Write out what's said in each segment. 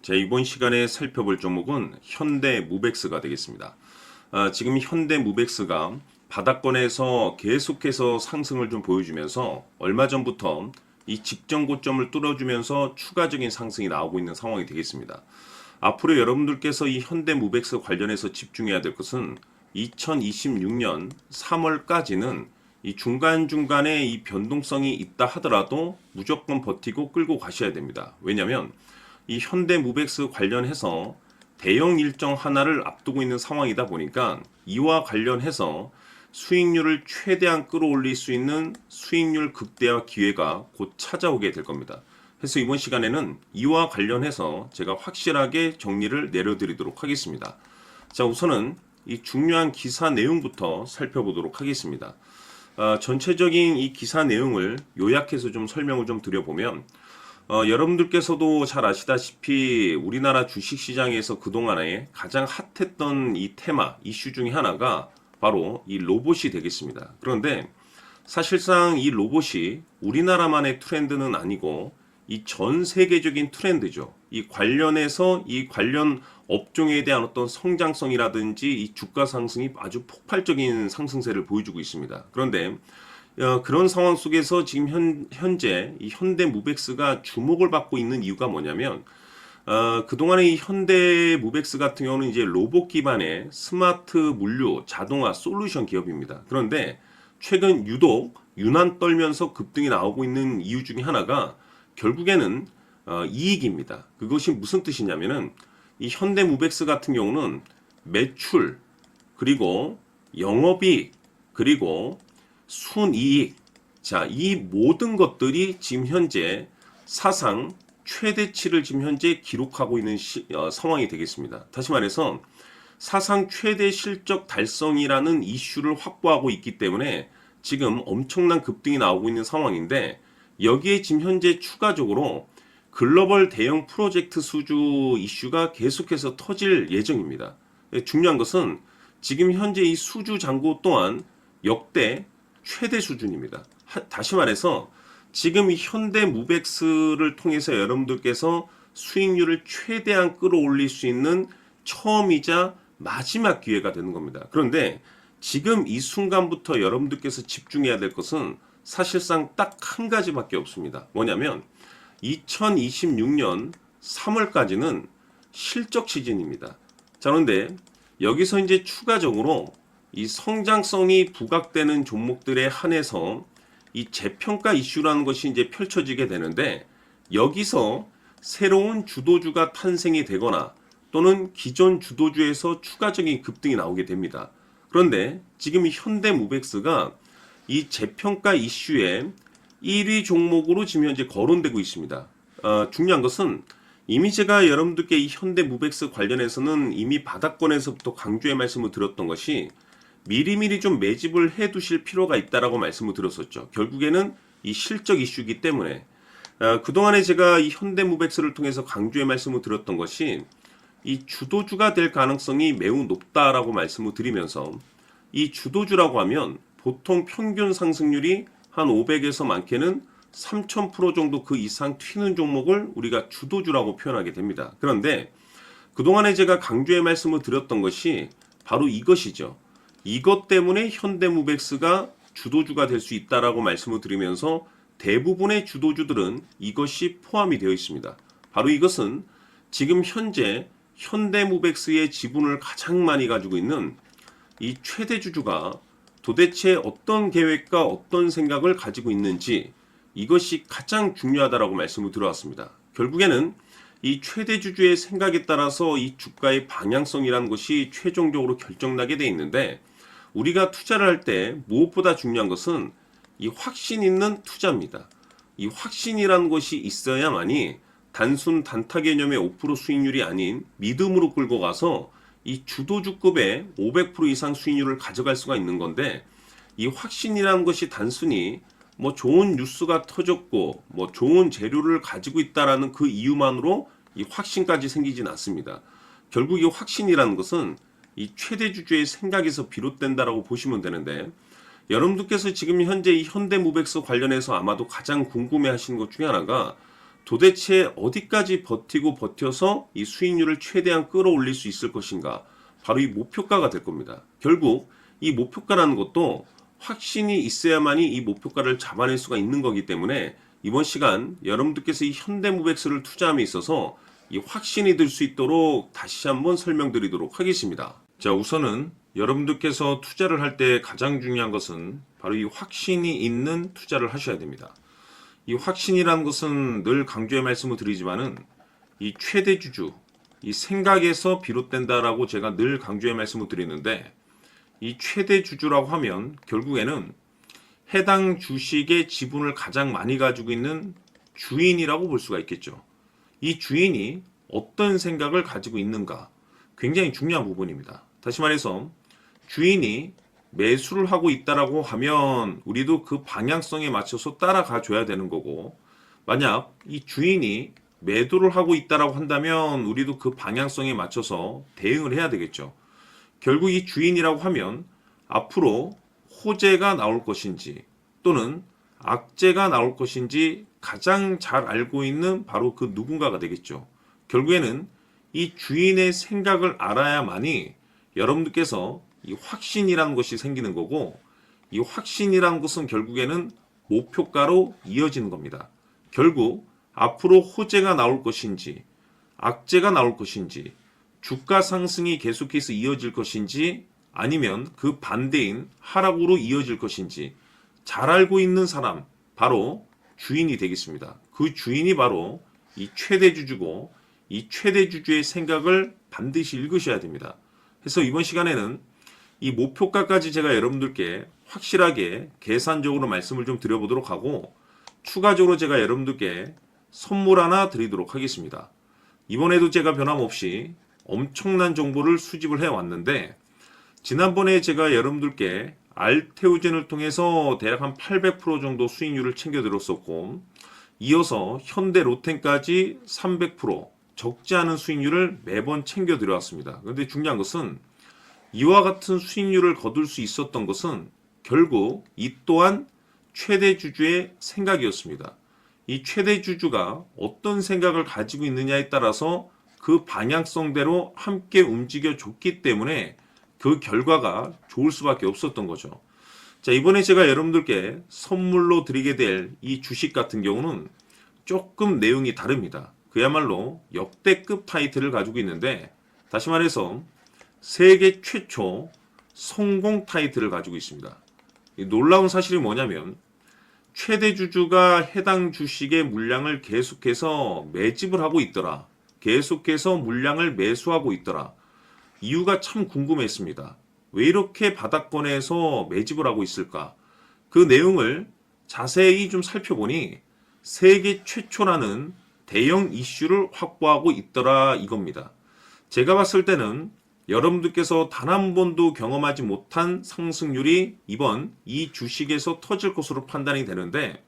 자, 이번 시간에 살펴볼 종목은 현대무백스가 되겠습니다. 지금 현대무백스가 바닥권에서 계속해서 상승을 좀 보여주면서 얼마 전부터 이 직전 고점을 뚫어주면서 추가적인 상승이 나오고 있는 상황이 되겠습니다. 앞으로 여러분들께서 이 현대무백스 관련해서 집중해야 될 것은 2026년 3월까지는 이 중간중간에 이 변동성이 있다 하더라도 무조건 버티고 끌고 가셔야 됩니다. 왜냐하면 이 현대무백스 관련해서 대형 일정 하나를 앞두고 있는 상황이다 보니까 이와 관련해서 수익률을 최대한 끌어올릴 수 있는 수익률 극대화 기회가 곧 찾아오게 될 겁니다. 그래서 이번 시간에는 이와 관련해서 제가 확실하게 정리를 내려드리도록 하겠습니다. 자, 우선은 이 중요한 기사 내용부터 살펴보도록 하겠습니다. 전체적인 이 기사 내용을 요약해서 좀 설명을 좀 드려보면 여러분들께서도 잘 아시다시피 우리나라 주식시장에서 그동안에 가장 핫했던 이 테마, 이슈 중에 하나가 바로 이 로봇이 되겠습니다. 그런데 사실상 이 로봇이 우리나라만의 트렌드는 아니고 이 전 세계적인 트렌드죠. 이 관련해서 이 관련 업종에 대한 어떤 성장성이라든지 이 주가 상승이 아주 폭발적인 상승세를 보여주고 있습니다. 그런데 그런 상황 속에서 지금 현재 이 현대무백스가 주목을 받고 있는 이유가 뭐냐면 그동안의 이 현대무백스 같은 경우는 이제 로봇 기반의 스마트 물류 자동화 솔루션 기업입니다. 그런데 최근 유독 유난 떨면서 급등이 나오고 있는 이유 중에 하나가 결국에는 이익입니다. 그것이 무슨 뜻이냐면은 이 현대무백스 같은 경우는 매출 그리고 영업이익 그리고 순이익, 자, 이 모든 것들이 지금 현재 사상 최대치를 지금 현재 기록하고 있는 상황이 되겠습니다. 다시 말해서 사상 최대 실적 달성이라는 이슈를 확보하고 있기 때문에 지금 엄청난 급등이 나오고 있는 상황인데, 여기에 지금 현재 추가적으로 글로벌 대형 프로젝트 수주 이슈가 계속해서 터질 예정입니다. 중요한 것은 지금 현재 이 수주 잔고 또한 역대 최대 수준입니다. 다시 말해서 지금 이 현대무백스를 통해서 여러분들께서 수익률을 최대한 끌어올릴 수 있는 처음이자 마지막 기회가 되는 겁니다. 그런데 지금 이 순간부터 여러분들께서 집중해야 될 것은 사실상 딱 한 가지밖에 없습니다. 뭐냐면 2026년 3월까지는 실적 시즌입니다. 자, 그런데 여기서 이제 추가적으로 이 성장성이 부각되는 종목들에 한해서 이 재평가 이슈라는 것이 이제 펼쳐지게 되는데, 여기서 새로운 주도주가 탄생이 되거나 또는 기존 주도주에서 추가적인 급등이 나오게 됩니다. 그런데 지금 이 현대무백스가 이 재평가 이슈에 1위 종목으로 지금 현재 거론되고 있습니다. 중요한 것은 이미 제가 여러분들께 이 현대무백스 관련해서는 이미 바닥권에서부터 강조의 말씀을 드렸던 것이 미리미리 좀 매집을 해 두실 필요가 있다라고 말씀을 드렸었죠. 결국에는 이 실적 이슈이기 때문에 그동안에 제가 이 현대무백스를 통해서 강조의 말씀을 드렸던 것이 이 주도주가 될 가능성이 매우 높다라고 말씀을 드리면서, 이 주도주라고 하면 보통 평균 상승률이 한 500에서 많게는 3000% 정도 그 이상 튀는 종목을 우리가 주도주라고 표현하게 됩니다. 그런데 그동안에 제가 강조의 말씀을 드렸던 것이 바로 이것이죠. 이것 때문에 현대무백스가 주도주가 될 수 있다라고 말씀을 드리면서 대부분의 주도주들은 이것이 포함이 되어 있습니다. 바로 이것은 지금 현재 현대무백스의 지분을 가장 많이 가지고 있는 이 최대 주주가 도대체 어떤 계획과 어떤 생각을 가지고 있는지, 이것이 가장 중요하다라고 말씀을 드려왔습니다. 결국에는 이 최대 주주의 생각에 따라서 이 주가의 방향성이라는 것이 최종적으로 결정나게 돼 있는데, 우리가 투자를 할 때 무엇보다 중요한 것은 이 확신 있는 투자입니다. 이 확신이라는 것이 있어야만이 단순 단타 개념의 5% 수익률이 아닌 믿음으로 끌고 가서 이 주도주급의 500% 이상 수익률을 가져갈 수가 있는 건데, 이 확신이라는 것이 단순히 뭐 좋은 뉴스가 터졌고 뭐 좋은 재료를 가지고 있다라는 그 이유만으로 이 확신까지 생기진 않습니다. 결국 이 확신이라는 것은 이 최대 주주의 생각에서 비롯된다라고 보시면 되는데, 여러분들께서 지금 현재 이 현대무백스 관련해서 아마도 가장 궁금해 하시는 것 중에 하나가 도대체 어디까지 버티고 버텨서 이 수익률을 최대한 끌어올릴 수 있을 것인가? 바로 이 목표가가 될 겁니다. 결국 이 목표가라는 것도 확신이 있어야만이 이 목표가를 잡아낼 수가 있는 거기 때문에 이번 시간 여러분들께서 이 현대무백스를 투자함에 있어서 이 확신이 들 수 있도록 다시 한번 설명드리도록 하겠습니다. 자, 우선은 여러분들께서 투자를 할 때 가장 중요한 것은 바로 이 확신이 있는 투자를 하셔야 됩니다. 이 확신이라는 것은 늘 강조의 말씀을 드리지만은 이 최대 주주, 이 생각에서 비롯된다라고 제가 늘 강조의 말씀을 드리는데, 이 최대 주주라고 하면 결국에는 해당 주식의 지분을 가장 많이 가지고 있는 주인이라고 볼 수가 있겠죠. 이 주인이 어떤 생각을 가지고 있는가, 굉장히 중요한 부분입니다. 다시 말해서 주인이 매수를 하고 있다라고 하면 우리도 그 방향성에 맞춰서 따라가 줘야 되는 거고, 만약 이 주인이 매도를 하고 있다라고 한다면 우리도 그 방향성에 맞춰서 대응을 해야 되겠죠. 결국 이 주인이라고 하면 앞으로 호재가 나올 것인지 또는 악재가 나올 것인지 가장 잘 알고 있는 바로 그 누군가가 되겠죠. 결국에는 이 주인의 생각을 알아야만이 여러분들께서 이 확신이라는 것이 생기는 거고, 이 확신이라는 것은 결국에는 목표가로 이어지는 겁니다. 결국 앞으로 호재가 나올 것인지 악재가 나올 것인지 주가 상승이 계속해서 이어질 것인지 아니면 그 반대인 하락으로 이어질 것인지 잘 알고 있는 사람, 바로 주인이 되겠습니다. 그 주인이 바로 이 최대주주고, 이 최대주주의 생각을 반드시 읽으셔야 됩니다. 그래서 이번 시간에는 이 목표가까지 제가 여러분들께 확실하게 계산적으로 말씀을 좀 드려보도록 하고, 추가적으로 제가 여러분들께 선물 하나 드리도록 하겠습니다. 이번에도 제가 변함없이 엄청난 정보를 수집을 해왔는데, 지난번에 제가 여러분들께 알테오젠을 통해서 대략 한 800% 정도 수익률을 챙겨드렸었고, 이어서 현대 로템까지 300% 적지 않은 수익률을 매번 챙겨드려왔습니다. 그런데 중요한 것은 이와 같은 수익률을 거둘 수 있었던 것은 결국 이 또한 최대 주주의 생각이었습니다. 이 최대 주주가 어떤 생각을 가지고 있느냐에 따라서 그 방향성대로 함께 움직여 줬기 때문에 그 결과가 좋을 수밖에 없었던 거죠. 자, 이번에 제가 여러분들께 선물로 드리게 될 이 주식 같은 경우는 조금 내용이 다릅니다. 그야말로 역대급 타이틀을 가지고 있는데, 다시 말해서 세계 최초 성공 타이틀을 가지고 있습니다. 이 놀라운 사실이 뭐냐면 최대 주주가 해당 주식의 물량을 계속해서 매집을 하고 있더라. 계속해서 물량을 매수하고 있더라. 이유가 참 궁금했습니다. 왜 이렇게 바닥권에서 매집을 하고 있을까? 그 내용을 자세히 좀 살펴보니 세계 최초라는 대형 이슈를 확보하고 있더라 이겁니다. 제가 봤을 때는 여러분들께서 단 한 번도 경험하지 못한 상승률이 이번 이 주식에서 터질 것으로 판단이 되는데,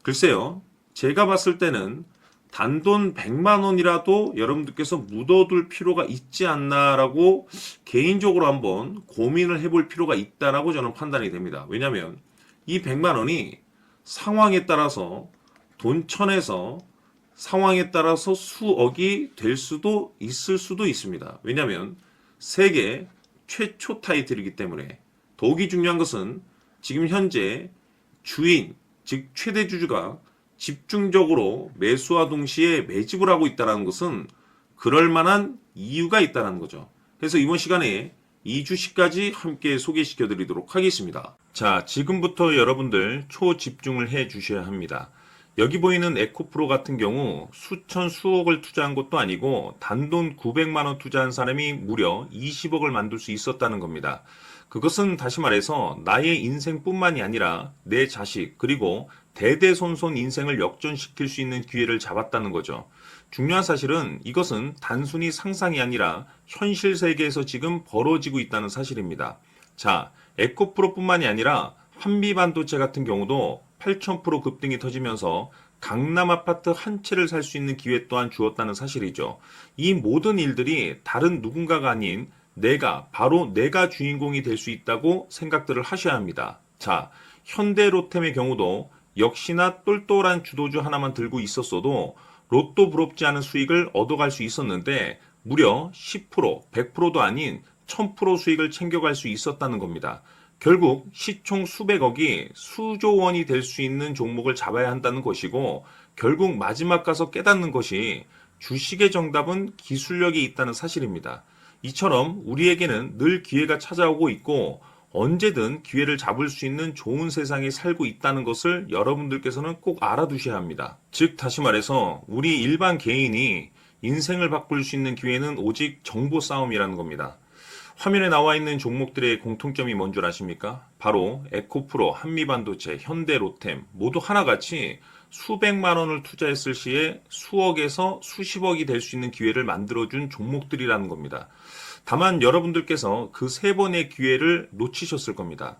글쎄요, 제가 봤을 때는 단돈 100만 원이라도 여러분들께서 묻어둘 필요가 있지 않나라고 개인적으로 한번 고민을 해볼 필요가 있다라고 저는 판단이 됩니다. 왜냐하면 이 100만 원이 상황에 따라서 돈천에서 상황에 따라서 수억이 될 수도 있을 수도 있습니다. 왜냐하면 세계 최초 타이틀이기 때문에. 더욱이 중요한 것은 지금 현재 주인, 즉 최대 주주가 집중적으로 매수와 동시에 매집을 하고 있다는 것은 그럴 만한 이유가 있다는 거죠. 그래서 이번 시간에 이 주식까지 함께 소개시켜 드리도록 하겠습니다. 자, 지금부터 여러분들 초집중을 해 주셔야 합니다. 여기 보이는 에코프로 같은 경우 수천 수억을 투자한 것도 아니고 단돈 900만 원 투자한 사람이 무려 20억을 만들 수 있었다는 겁니다. 그것은 다시 말해서 나의 인생뿐만이 아니라 내 자식 그리고 대대손손 인생을 역전시킬 수 있는 기회를 잡았다는 거죠. 중요한 사실은 이것은 단순히 상상이 아니라 현실 세계에서 지금 벌어지고 있다는 사실입니다. 자, 에코프로뿐만이 아니라 한미반도체 같은 경우도 8,000% 급등이 터지면서 강남 아파트 한 채를 살 수 있는 기회 또한 주었다는 사실이죠. 이 모든 일들이 다른 누군가가 아닌 바로 내가 주인공이 될 수 있다고 생각들을 하셔야 합니다. 자, 현대로템의 경우도 역시나 똘똘한 주도주 하나만 들고 있었어도 로또 부럽지 않은 수익을 얻어갈 수 있었는데 무려 10%, 100%도 아닌 1000% 수익을 챙겨갈 수 있었다는 겁니다. 결국 시총 수백억이 수조 원이 될 수 있는 종목을 잡아야 한다는 것이고 결국 마지막 가서 깨닫는 것이 주식의 정답은 기술력이 있다는 사실입니다. 이처럼 우리에게는 늘 기회가 찾아오고 있고 언제든 기회를 잡을 수 있는 좋은 세상에 살고 있다는 것을 여러분들께서는 꼭 알아두셔야 합니다. 즉 다시 말해서 우리 일반 개인이 인생을 바꿀 수 있는 기회는 오직 정보 싸움이라는 겁니다. 화면에 나와 있는 종목들의 공통점이 뭔 줄 아십니까? 바로 에코프로, 한미반도체, 현대로템 모두 하나같이 수백만 원을 투자했을 시에 수억에서 수십억이 될 수 있는 기회를 만들어준 종목들이라는 겁니다. 다만 여러분들께서 그 세 번의 기회를 놓치셨을 겁니다.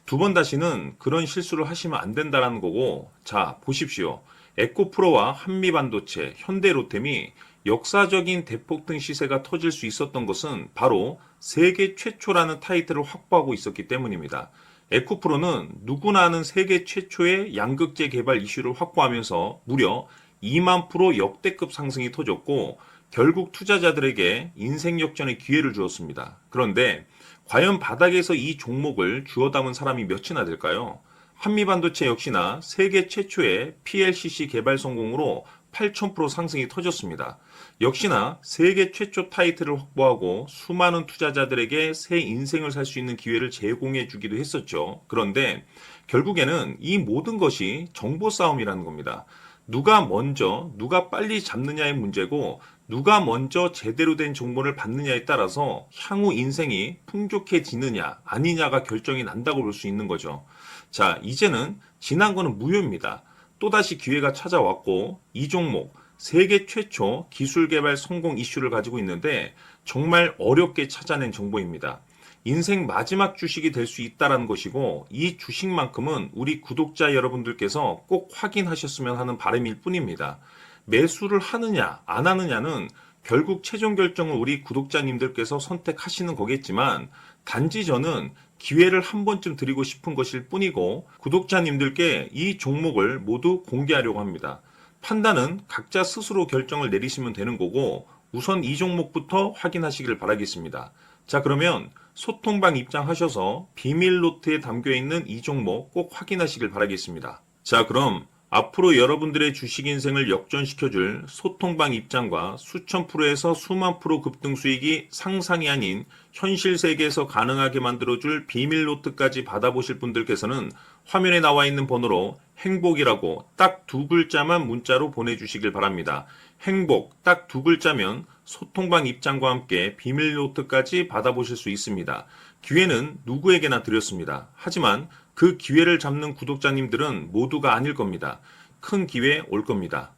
두 번 다시는 그런 실수를 하시면 안 된다는 거고, 자, 보십시오. 에코프로와 한미반도체, 현대로템이 역사적인 대폭등 시세가 터질 수 있었던 것은 바로 세계 최초라는 타이틀을 확보하고 있었기 때문입니다. 에코프로는 누구나 아는 세계 최초의 양극재 개발 이슈를 확보하면서 무려 2만 프로 역대급 상승이 터졌고 결국 투자자들에게 인생 역전의 기회를 주었습니다. 그런데 과연 바닥에서 이 종목을 주워 담은 사람이 몇이나 될까요? 한미반도체 역시나 세계 최초의 PLCC 개발 성공으로 8000% 상승이 터졌습니다. 역시나 세계 최초 타이틀을 확보하고 수많은 투자자들에게 새 인생을 살 수 있는 기회를 제공해 주기도 했었죠. 그런데 결국에는 이 모든 것이 정보 싸움이라는 겁니다. 누가 먼저, 누가 빨리 잡느냐의 문제고 누가 먼저 제대로 된 정보를 받느냐에 따라서 향후 인생이 풍족해지느냐 아니냐가 결정이 난다고 볼 수 있는 거죠. 자, 이제는 지난 거는 무효입니다. 또다시 기회가 찾아왔고 이 종목 세계 최초 기술 개발 성공 이슈를 가지고 있는데 정말 어렵게 찾아낸 정보입니다. 인생 마지막 주식이 될 수 있다는 것이고 이 주식만큼은 우리 구독자 여러분들께서 꼭 확인하셨으면 하는 바람일 뿐입니다. 매수를 하느냐 안 하느냐는 결국 최종 결정을 우리 구독자님들께서 선택하시는 거겠지만 단지 저는 기회를 한 번쯤 드리고 싶은 것일 뿐이고 구독자님들께 이 종목을 모두 공개하려고 합니다. 판단은 각자 스스로 결정을 내리시면 되는 거고 우선 이 종목부터 확인하시길 바라겠습니다. 자, 그러면 소통방 입장하셔서 비밀 노트에 담겨 있는 이 종목 꼭 확인하시길 바라겠습니다. 자, 그럼 앞으로 여러분들의 주식 인생을 역전시켜줄 소통방 입장과 수천 프로에서 수만 프로 급등 수익이 상상이 아닌 현실 세계에서 가능하게 만들어줄 비밀 노트까지 받아보실 분들께서는 화면에 나와 있는 번호로 행복이라고 딱 두 글자만 문자로 보내주시길 바랍니다. 행복 딱 두 글자면 소통방 입장과 함께 비밀 노트까지 받아보실 수 있습니다. 기회는 누구에게나 드렸습니다. 하지만 그 기회를 잡는 구독자님들은 모두가 아닐 겁니다. 큰 기회 올 겁니다.